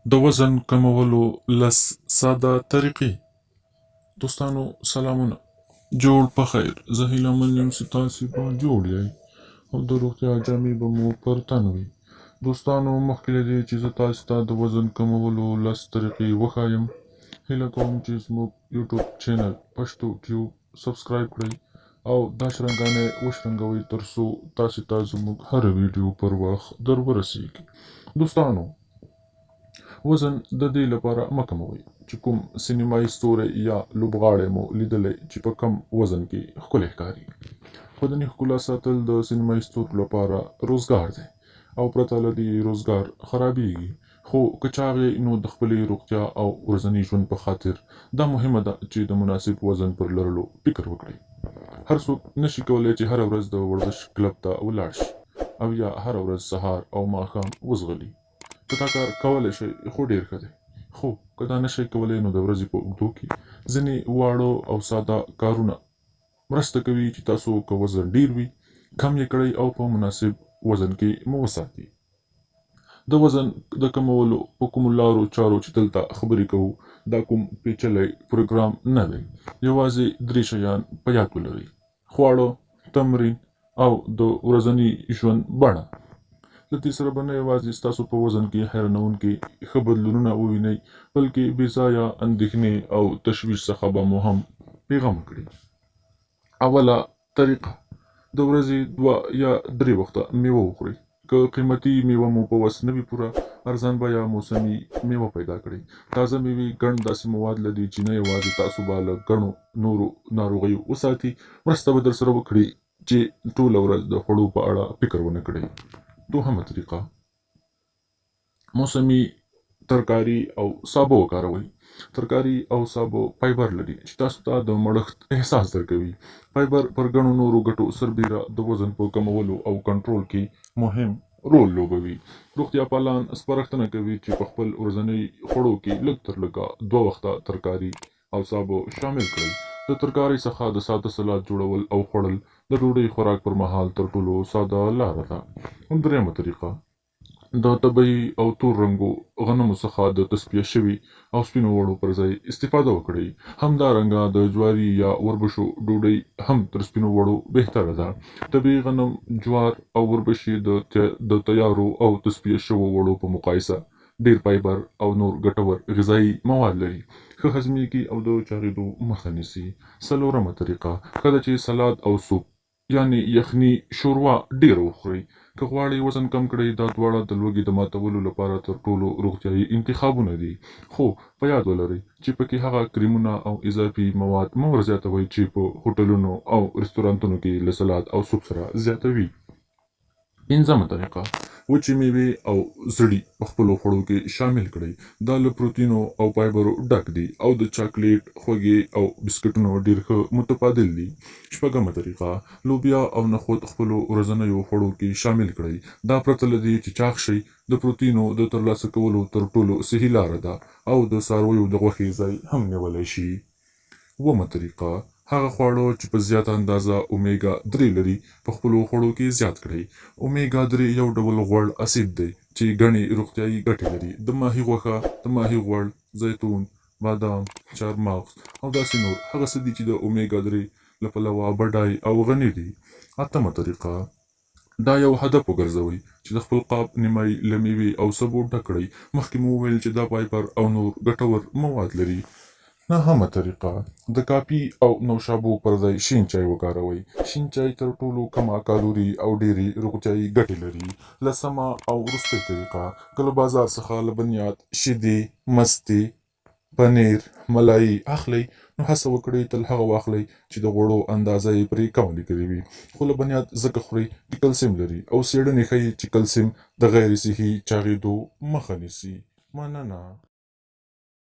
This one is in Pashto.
د وزن کمولو لس ساده طریقې. دوستانو سلامونه، جوړ په خیر. زه هیله من یم چې تاسې به جوړ یئ او د روغتیا جامې به مو پر تن وي. دوستانو مخکې له دې چې زه تاسې ته د وزن کمولو لس طریقې وښایم، هیله کوم چې زموږ یوټیوب چینل پښتو ټیوب سبسکرایب کړئ او دا شرنګانې وشرنګوئ تر څو تاسې ته زموږ هره ویډیو پر وخت در ورسیږي. دوستانو وزن د دې لپاره مه کموئ چې کوم سینمایي ستوری یا لوبغاړی مو لیدلی چې په کم وزن کې ښکلی ښکاري. بدني ښکلا ساتل د سینمایي ستورو لپاره روزګار دی او پرته له دې روزګار خرابیږي. خو که چاغ یې نو د خپلې روغتیا او ورځني ژوند په خاطر دا مهمه ده چې د مناسب وزن پر لرلو فکر وکړئ. هر څوک نشي کولی چې هره ورځ د ورزش کلب ته ولاړ شي او یا هره ورځ سهار او ماښام وځغلي. که دا کار کولی شئ خو ډېر ښه دی، خو که دا نشئ کولی نو د ورځې په اوږدو کې ځینې واړه او ساده کارونه مرسته کوي چې تاسو که وزن ډېر وي کم یې کړئ او په مناسب وزن کې مو وساتئ. د وزن د کمولو په کومو لارو چارو چې دلته خبرې کوو دا کوم پیچلی پروګرام نه دی. یوازې 3 شیان په یاد ولرئ: خواړه، تمرین او د ورځني ژوند بڼه. له دې سره به نه یوازې ستاسو په وزن کې حیرانوونکي ښه بدلونونه ووینئ، بلکې بېځایه اندېښنې او تشویش څخه به مو هم بېغمه کړي. اوله طریقه: د ورځې 2 یا 3 وخته میوه وخورئ. که قیمتي میوه مو په وس نه وي پوره، ارزان بیه موسمي میوه پیدا کړئ. تازه میوې ګڼ داسې مواد لري چې نه یوازې تاسو به له ګڼو نورو ناروغیو وساتي، مرسته به درسره وکړي چې ټوله ورځ د خوړو په اړه فکر ونه کړئ. دوهمه طریقه: موسمي ترکاري او سابه وکاروئ. ترکاري او سابه فایبر لري چې تاسو ته د مړښت احساس درکوي. فایبر پر ګڼو نورو ګټو سربیره د وزن په کمولو او کنټرول کې مهم رول لوبوي. روغتیا پالان سپارښتنه کوي چې په خپل ورځني خوړو کې لږ تر لږه 2 وخته ترکاري او سابه شامل کړئ. د ترکاري څخه د ساده سلاد جوړول او خوړل د ډوډۍ خوراک پر مهال تر ټولو ساده لاره ده. درېیمه طریقه: د طبیعي او تور رنګو غنمو څخه د تصفیه شوي او سپینو وړو پر ځای استفاده وکړئ. همدارنګه د جواري یا وربشو ډوډۍ هم تر سپینو وړو بهتره ده. طبیعي غنم، جوار او وربشې د تیارو او تصفیه شوو وړو په مقایسه ډېر فایبر او نور ګټور غذایي مواد لري، ښه هضمېږي او د چاغېدو مخه نیسي. څلورمه طریقه: کله چې سلاد او سوپ یعنې یخني شوروا ډېره وخورئ. که غواړئ وزن کم کړئ، دا دواړه د لوږې د ماتولو لپاره تر ټولو روغتیایي انتخابونه دي. خو په یاد ولرئ چې پکې هغه کریمونه او اضافي مواد مه ورزیاتوئ چې په هوټلونو او رستورانتونو کې له سلاد او سوپ سره زیاتوي. پنځمه طریقه: وچې میوې او زړي په خپلو خوړو کې شامل کړئ. دا له پروتینو او فایبرو ډک دي او د چاکلیټ، خوږې او بسکټونو ډېر ښه متبادل دي. شپږمه طریقه: لوبیا او نخود خپلو ورځنیو خوړو کې شامل کړئ. دا پرته له دې چې چاق شئ د پروتینو د ترلاسه کولو تر ټولو صحي لاره ده او د څارویو د غوښې ځای هم نیولی شي. اوومه طریقه: هغه خواړه چې په زیاته اندازه اومیګا 3 لري په خپلو خوړو کې زیات کړئ. اومیګا 3 یو ډول غوړ اسید دی چې ګڼې روغتیایي ګټې لري. د ماهي غوښه، د ماهي غوړ، زیتون، بادام، چارمغز او داسې نور هغه څه دي چې د اومیګا 3 له پلوه بډای او غني دي. اتمه طریقه: دا یو هدف وګرځوئ چې د خپل قاب نیمایي له میوې او سبو ډک کړئ. مخکې مو وویل چې دا فایبر او نور ګټور مواد لري. نهمه طریقه: د کافي او نوشابو پر ځای شین چای وکاروئ. شین چای تر ټولو کمه کالوري او ډېرې روغتیایي ګټې لري. لسمه او وروستۍ طریقه: که له بازار څخه لبنیات، شیدې، مستې، پنیر، ملایي اخلئ نو هڅه وکړئ تل هغه واخلئ چې د غوړو اندازه یې پرې کمه لیکلې وي. خو لبنیات ځکه خورئ چې کلسیم لري او څېړنې ښیي چې کلسیم د غیر صحي چاغېدو مخه نیسي. مننه.